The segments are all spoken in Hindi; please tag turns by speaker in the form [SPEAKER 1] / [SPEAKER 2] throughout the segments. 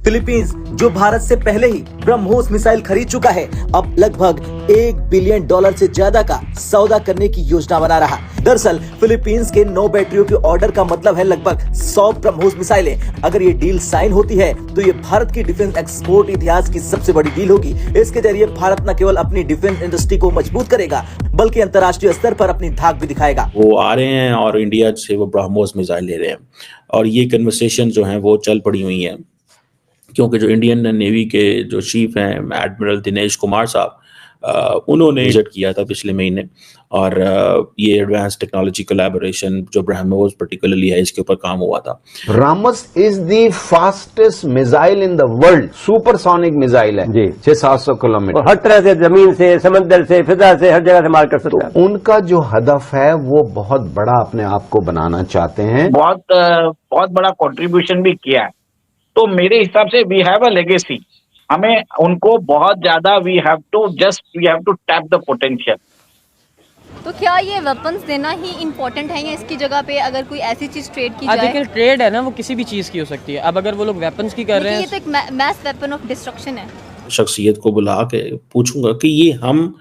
[SPEAKER 1] फिलीपींस जो भारत से पहले ही ब्रह्मोस मिसाइल खरीद चुका है, अब लगभग $1 बिलियन से ज्यादा का सौदा करने की योजना बना रहा। दरअसल फिलीपींस के 9 बैटरियों के ऑर्डर का मतलब है लगभग 100 ब्रह्मोस मिसाइलें। अगर ये डील साइन होती है तो ये भारत की डिफेंस एक्सपोर्ट इतिहास की सबसे बड़ी डील होगी। इसके जरिए भारत न केवल अपनी डिफेंस इंडस्ट्री को मजबूत करेगा बल्कि अंतर्राष्ट्रीय स्तर पर अपनी धाक भी दिखाएगा।
[SPEAKER 2] वो आ रहे हैं और इंडिया से वो ब्रह्मोस मिसाइल ले रहे हैं और ये कन्वर्सेशन जो है वो चल पड़ी हुई है, क्योंकि जो इंडियन नेवी के जो चीफ हैं एडमिरल दिनेश कुमार साहब, उन्होंने विजिट किया था पिछले महीने और ये एडवांस टेक्नोलॉजी कोलैबोरेशन जो ब्रह्मोस पर्टिकुलरली है इसके ऊपर काम हुआ था।
[SPEAKER 3] BrahMos is the fastest missile in the world, supersonic missile है जी, 600-700 किलोमीटर,
[SPEAKER 4] हर तरह से जमीन से, समंदर से, फिजा से, हर जगह से मार कर सकता है।
[SPEAKER 3] तो उनका जो हदफ है वो बहुत बड़ा अपने आप को बनाना चाहते हैं,
[SPEAKER 5] बहुत बड़ा कंट्रीब्यूशन भी किया है। तो मेरे हिसाब से वी हैव अ लेगेसी, हमें उनको बहुत ज्यादा we have to tap the potential.
[SPEAKER 6] तो क्या ये वेपन्स देना ही इम्पोर्टेंट है या इसकी जगह पे अगर कोई ऐसी चीज ट्रेड की जाए?
[SPEAKER 7] देखिए ट्रेड है ना, वो किसी भी चीज की हो सकती है। अब अगर वो लोग वेपन्स की कर रहे हैं,
[SPEAKER 6] ये तो एक मैस वेपन ऑफ डिस्ट्रक्शन है।
[SPEAKER 2] शख्सियत को बुला के पूछूंगा कि ये हम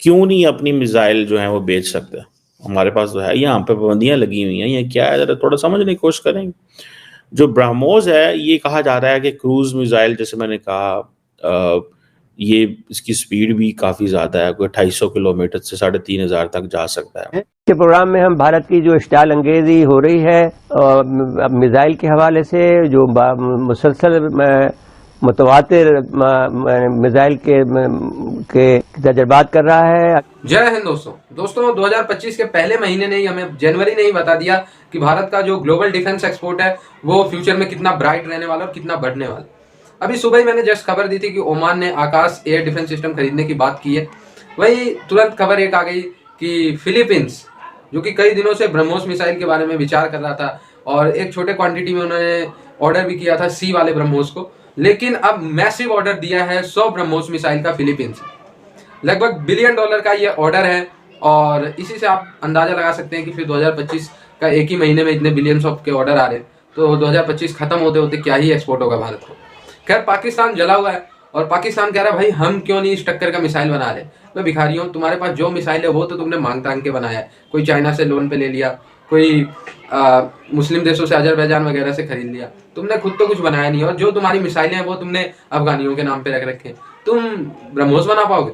[SPEAKER 2] क्यों नहीं अपनी मिसाइल जो है वो बेच सकते? हमारे पास तो है, यहाँ पे पाबंदियां लगी हुई हैं, ये क्या है, जरा थोड़ा समझने की कोशिश करेंगे। जो ब्रह्मोस है ये कहा जा रहा है कि क्रूज मिसाइल, जैसे मैंने कहा, ये इसकी स्पीड भी काफ़ी ज़्यादा है, कोई 250 किलोमीटर से 3500 तक जा सकता है।
[SPEAKER 4] के प्रोग्राम में हम भारत की जो स्टाइल अंगेजी हो रही है मिसाइल के हवाले से, जो मुसलसल मुतवातिर मिसाइल के तजर्बात कर रहा है।
[SPEAKER 8] जय हिंद दोस्तों 2025 के पहले महीने ने ही हमें, जनवरी ने ही बता दिया कि भारत का जो ग्लोबल डिफेंस एक्सपोर्ट है वो फ्यूचर में कितना ब्राइट रहने वाला और कितना बढ़ने वाला। अभी सुबह ही मैंने जस्ट खबर दी थी कि ओमान ने आकाश एयर डिफेंस सिस्टम खरीदने की बात की है। वही तुरंत खबर एक आ गई कि फिलीपींस, जो कि कई दिनों से ब्रह्मोस मिसाइल के बारे में विचार कर रहा था और एक छोटे क्वांटिटी में उन्होंने ऑर्डर भी किया था सी वाले ब्रह्मोस को, लेकिन अब मैसिव ऑर्डर दिया है 100 ब्रह्मोस मिसाइल का फिलीपींस। लगभग $1 बिलियन का ये ऑर्डर है और इसी से आप अंदाजा लगा सकते हैं कि फिर 2025 का एक ही महीने में इतने बिलियंस ऑफ के ऑर्डर आ रहे हैं, तो 2025 खत्म होते होते क्या ही एक्सपोर्ट होगा भारत को। खैर पाकिस्तान जला हुआ है और पाकिस्तान कह रहा है भाई हम क्यों नहीं इस टक्कर का मिसाइल बना रहे। मैं भिखारियों, तुम्हारे पास जो मिसाइल है वो तो तुमने मांग तांग के बनाया है, कोई चाइना से लोन पे ले लिया, कोई मुस्लिम देशों से अजरबैजान वगैरह से खरीद लिया, तुमने खुद तो कुछ बनाया नहीं और जो तुम्हारी मिसाइलें हैं वो तुमने अफगानियों के नाम पे रख रखे, तुम ब्रह्मोस बना पाओगे?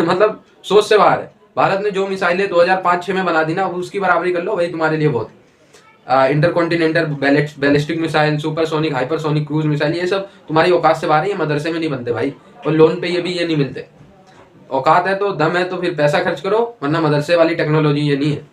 [SPEAKER 8] मतलब सोच से बाहर है। भारत ने जो मिसाइलें 2005-6 में बना दी ना, उसकी बराबरी कर लो, वही तुम्हारे लिए बहुत। Intercontinental ballistic missile, supersonic, hypersonic cruise missile, ये सब तुम्हारी औकात से बाहर है, ये मदरसे में नहीं बनते भाई, और लोन पे ये भी ये नहीं मिलते। औकात है तो, दम है तो फिर पैसा खर्च करो, वरना मदरसे वाली टेक्नोलॉजी ये नहीं है।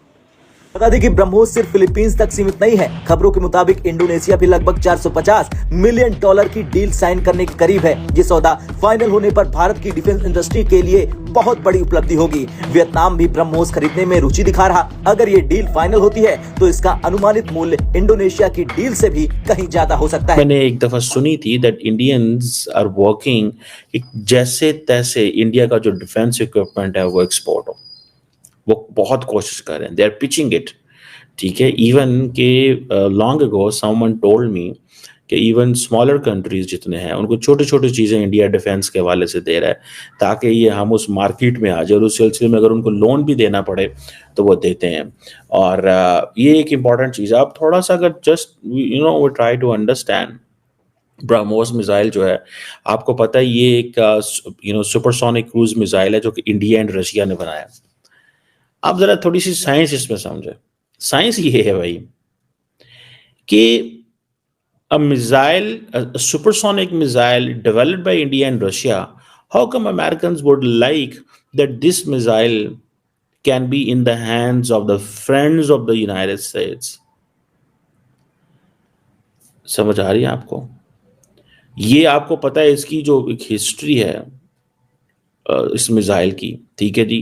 [SPEAKER 1] बता दें कि ब्रह्मोस सिर्फ फिलीपींस तक सीमित नहीं है। खबरों के मुताबिक इंडोनेशिया भी लगभग $450 मिलियन की डील साइन करने के करीब है। ये सौदा फाइनल होने पर भारत की डिफेंस इंडस्ट्री के लिए बहुत बड़ी उपलब्धि होगी। वियतनाम भी ब्रह्मोस खरीदने में रुचि दिखा रहा। अगर ये डील फाइनल होती है तो इसका अनुमानित मूल्य इंडोनेशिया की डील से भी कहीं ज्यादा हो सकता है।
[SPEAKER 2] मैंने एक दफा सुनी थी दैट इंडियंस आर वर्किंग जैसे तैसे इंडिया का जो डिफेंस इक्विपमेंट है वो एक्सपोर्ट हो, वो बहुत कोशिश कर रहे हैं, दे आर पिचिंग इट। ठीक है, इवन के long ago someone told me कि इवन स्मॉलर कंट्रीज जितने हैं उनको छोटी छोटी चीज़ें इंडिया डिफेंस के हवाले से दे रहा है ताकि ये हम उस मार्केट में आ जाए और उस सिलसिले में अगर उनको लोन भी देना पड़े तो वो देते हैं। और ये एक इम्पॉर्टेंट चीज़ है। आप थोड़ा सा अगर जस्ट वो try to understand BrahMos missile जो है, आपको पता है ये एक सुपरसोनिक क्रूज मिसाइल है जो कि इंडिया एंड रशिया ने बनाया। आप जरा थोड़ी सी साइंस इसमें समझे। साइंस ये है भाई कि a missile, a supersonic missile developed by India and Russia, how come Americans would like that this missile can be in the hands of the friends of the United States? समझ आ रही है आपको? ये आपको पता है इसकी जो एक हिस्ट्री है इस मिसाइल की, ठीक है जी,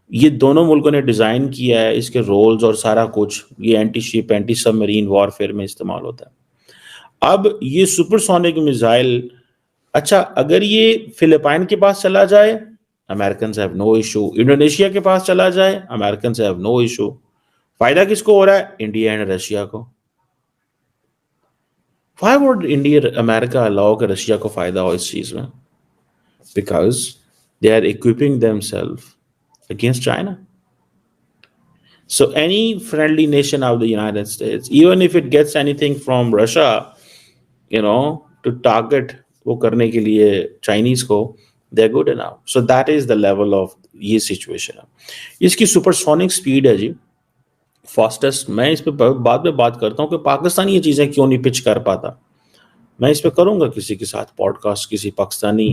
[SPEAKER 2] ये दोनों मुल्कों ने डिज़ाइन किया है, इसके रोल्स और सारा कुछ, ये anti ship anti submarine warfare में इस्तेमाल होता है। अब ये सुपरसोनिक मिसाइल, अच्छा अगर ये फिलिपाइन के पास चला जाए, American have no issue, Indonesia के पास चला जाए, अमेरिकन हैव नो इशू। फायदा किसको हो रहा है? इंडिया एंड रशिया को। Why would India, America allow कि रशिया को फायदा हो इस चीज में? Because they are equipping themselves against China. So any friendly nation of the United States, even if it gets anything from Russia, to target वो करने के लिए चाइनीज को, they're good enough. So that is the level of ये सिचुएशन है. इसकी सुपरसोनिक स्पीड है जी, फास्टेस्ट. मैं इस पे बाद में बात करता हूँ कि पाकिस्तान ये चीजें क्यों नहीं पिच कर पाता. मैं इस पे करूंगा किसी के साथ पॉडकास्ट, किसी पाकिस्तानी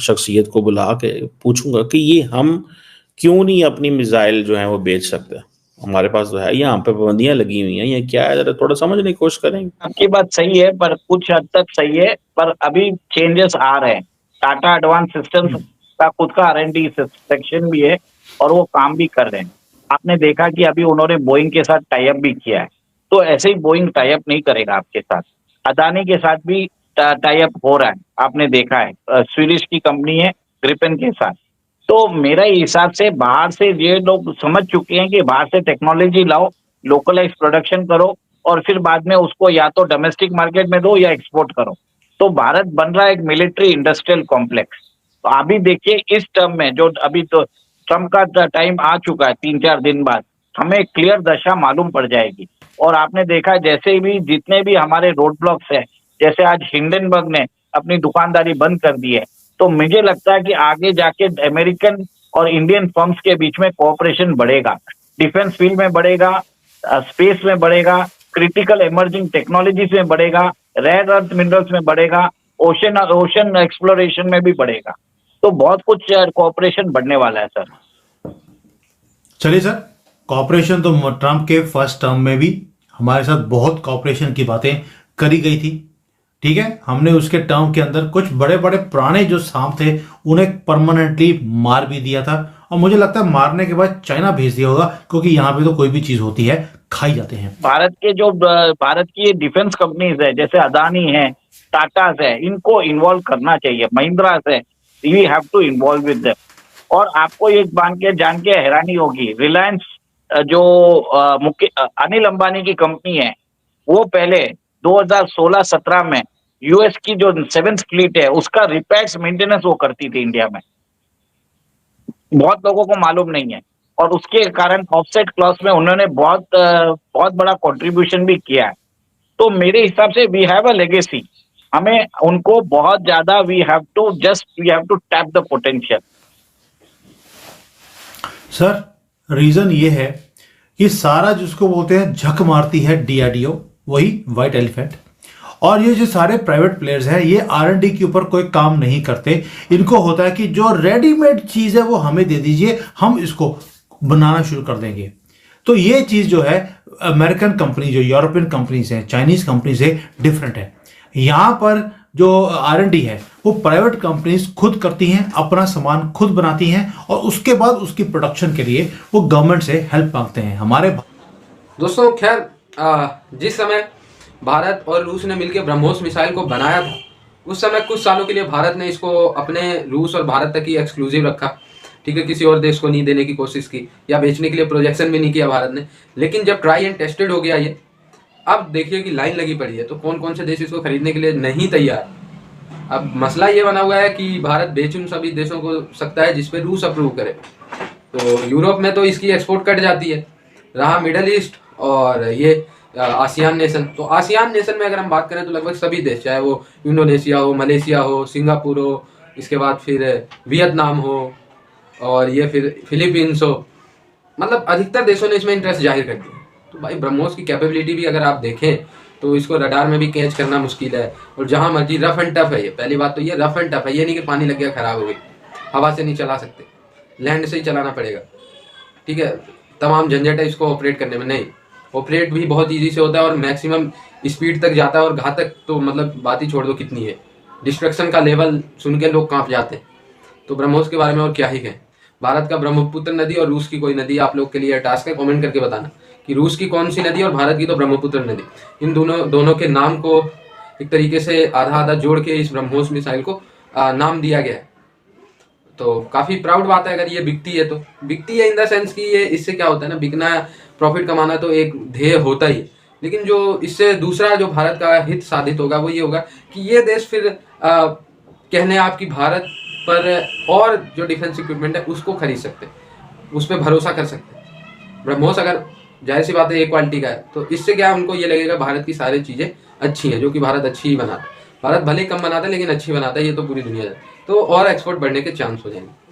[SPEAKER 2] शख्सियत को बुला के पूछूंगा कि ये हम क्यों नहीं अपनी मिसाइल जो है वो बेच सकते. हमारे पास तो है, यहाँ पे पाबंदियां लगी हुई हैं, ये क्या है, जरा थोड़ा समझने की कोशिश करेंगे.
[SPEAKER 5] आपकी बात सही है, पर कुछ हद तक सही है, पर अभी चेंजेस आ रहे हैं. टाटा एडवांस सिस्टम्स का खुद का R&D सेक्शन भी है और वो काम भी कर रहे हैं. आपने देखा कि अभी उन्होंने बोइंग के साथ टाई अप भी किया है, तो ऐसे ही बोइंग टाई अप नहीं करेगा आपके साथ. अदानी के साथ भी टाई अप हो रहा है, आपने देखा है. स्वीडिश की कंपनी है ग्रिपेन के साथ. तो मेरा हिसाब से बाहर से ये लोग समझ चुके हैं कि बाहर से टेक्नोलॉजी लाओ, लोकलाइज प्रोडक्शन करो और फिर बाद में उसको या तो डोमेस्टिक मार्केट में दो या एक्सपोर्ट करो. तो भारत बन रहा है एक मिलिट्री इंडस्ट्रियल कॉम्प्लेक्स. तो अभी देखिए इस टर्म में जो अभी तो ट्रम्प का टाइम आ चुका है, 3-4 दिन बाद हमें क्लियर दशा मालूम पड़ जाएगी. और आपने देखा जैसे भी जितने भी हमारे रोड ब्लॉक्स हैं, जैसे आज हिंडनबर्ग ने अपनी दुकानदारी बंद कर दी है, तो मुझे लगता है कि आगे जाके अमेरिकन और इंडियन फर्म्स के बीच में कोऑपरेशन बढ़ेगा. डिफेंस फील्ड में बढ़ेगा, स्पेस में बढ़ेगा, क्रिटिकल इमर्जिंग टेक्नोलॉजीज में बढ़ेगा, रेयर अर्थ मिनरल्स में बढ़ेगा, ओशन एक्सप्लोरेशन में भी बढ़ेगा. तो बहुत कुछ कोऑपरेशन बढ़ने वाला है सर.
[SPEAKER 9] चलिए सर, कोऑपरेशन तो ट्रम्प के फर्स्ट टर्म में भी हमारे साथ बहुत कोऑपरेशन की बातें करी गई थी. ठीक है, हमने उसके टर्म के अंदर कुछ बड़े बड़े पुराने जो सांप थे उन्हें परमानेंटली मार भी दिया था. और मुझे लगता है मारने के बाद चाइना भेज दिया होगा, क्योंकि यहाँ पे तो कोई भी चीज होती है खाई जाते हैं.
[SPEAKER 5] भारत की डिफेंस कंपनीज है, जैसे अदानी है, टाटा है, इनको इन्वॉल्व करना चाहिए. महिंद्रा है, we have to involve with them. और आपको ये जान के हैरानी होगी, रिलायंस जो अनिल अंबानी की कंपनी है, वो पहले 2016-17 में यूएस की जो 7th फ्लीट है उसका रिपेयर्स मेंटेनेंस वो करती थी इंडिया में. बहुत लोगों को मालूम नहीं है. और उसके कारण ऑफसेट क्लॉज में उन्होंने बहुत बड़ा कंट्रीब्यूशन भी किया है. तो मेरे हिसाब से वी हैव अ लेगेसी. हमें उनको बहुत ज्यादा we have to tap the potential.
[SPEAKER 9] Sir, reason ये है कि सारा जिसको बोलते हैं झक मारती है DRDO, वही व्हाइट एलिफेंट. और ये जो सारे प्राइवेट प्लेयर्स हैं ये R&D के ऊपर कोई काम नहीं करते. इनको होता है कि जो रेडीमेड चीज है वो हमें दे दीजिए, हम इसको बनाना शुरू कर देंगे. तो ये चीज जो है अमेरिकन कंपनी, जो यूरोपियन कंपनीज हैं, चाइनीज कंपनी से डिफरेंट है. यहां पर जो R&D है वो प्राइवेट कंपनीज खुद करती हैं, अपना सामान खुद बनाती हैं और उसके बाद उसकी प्रोडक्शन के लिए वो गवर्नमेंट से हेल्प मांगते हैं. हमारे
[SPEAKER 8] दोस्तों, खैर जिस समय भारत और रूस ने मिलकर ब्रह्मोस मिसाइल को बनाया था, उस समय कुछ सालों के लिए भारत ने इसको अपने रूस और भारत तक ही एक्सक्लूसिव रखा. ठीक है, किसी और देश को नहीं देने की कोशिश की या बेचने के लिए प्रोजेक्शन भी नहीं किया भारत ने. लेकिन जब ट्राई एंड टेस्टेड हो गया ये, अब देखिए कि लाइन लगी पड़ी है, तो कौन कौन से देश इसको खरीदने के लिए नहीं तैयार. अब मसला ये बना हुआ है कि भारत बेच उन सभी देशों को सकता है जिस पे रूस अप्रूव करे. तो यूरोप में तो इसकी एक्सपोर्ट कट जाती है. रहा मिडल ईस्ट और ये आसियान नेशन. तो आसियान नेशन में अगर हम बात करें तो लगभग सभी देश, चाहे वो इंडोनेशिया हो, मलेशिया हो, सिंगापुर हो, इसके बाद फिर वियतनाम हो और ये फिर फिलीपींस हो, मतलब अधिकतर देशों ने इसमें इंटरेस्ट जाहिर कर दिया. तो भाई ब्रह्मोस की कैपेबिलिटी भी अगर आप देखें तो इसको रडार में भी कैच करना मुश्किल है. और जहाँ मर्जी रफ एंड टफ है ये. पहली बात तो ये रफ एंड टफ है, ये नहीं कि पानी लग गया खराब हो गई, हवा से नहीं चला सकते, लैंड से ही चलाना पड़ेगा. ठीक है, तमाम झंझट है इसको ऑपरेट करने में. नहीं, ऑपरेट भी बहुत ईजी से होता है और मैक्सिमम स्पीड तक जाता है. और घातक तो मतलब बात ही छोड़ दो कितनी है. डिस्ट्रक्शन का लेवल सुन के लोग कांप जाते हैं. तो ब्रह्मोस के बारे में और क्या ही कहें. भारत का ब्रह्मपुत्र नदी और रूस की कोई नदी, आप लोग के लिए टास्क है कमेंट करके बताना कि रूस की कौन सी नदी और भारत की तो ब्रह्मपुत्र नदी. इन दोनों के नाम को एक तरीके से आधा आधा जोड़ के इस ब्रह्मोस मिसाइल को नाम दिया गया है. तो काफ़ी प्राउड बात है अगर ये बिकती है. तो बिकती है इन द सेंस कि ये इससे क्या होता है ना, बिकना, प्रॉफिट कमाना तो एक ध्येय होता ही है. लेकिन जो इससे दूसरा जो भारत का हित साधित होगा वो ये होगा कि ये देश फिर कहने आपकी भारत पर और जो डिफेंस इक्विपमेंट है उसको खरीद सकते हैं, उस पर भरोसा कर सकते हैं। ब्रह्मोस अगर जाहिर सी बात है एक क्वालिटी का है तो इससे क्या उनको ये लगेगा भारत की सारी चीज़ें अच्छी हैं, जो कि भारत अच्छी ही बनाता है। भारत भले कम बनाता है लेकिन अच्छी बनाता है, ये तो पूरी दुनिया है, तो और एक्सपोर्ट बढ़ने के चांस हो जाएंगे।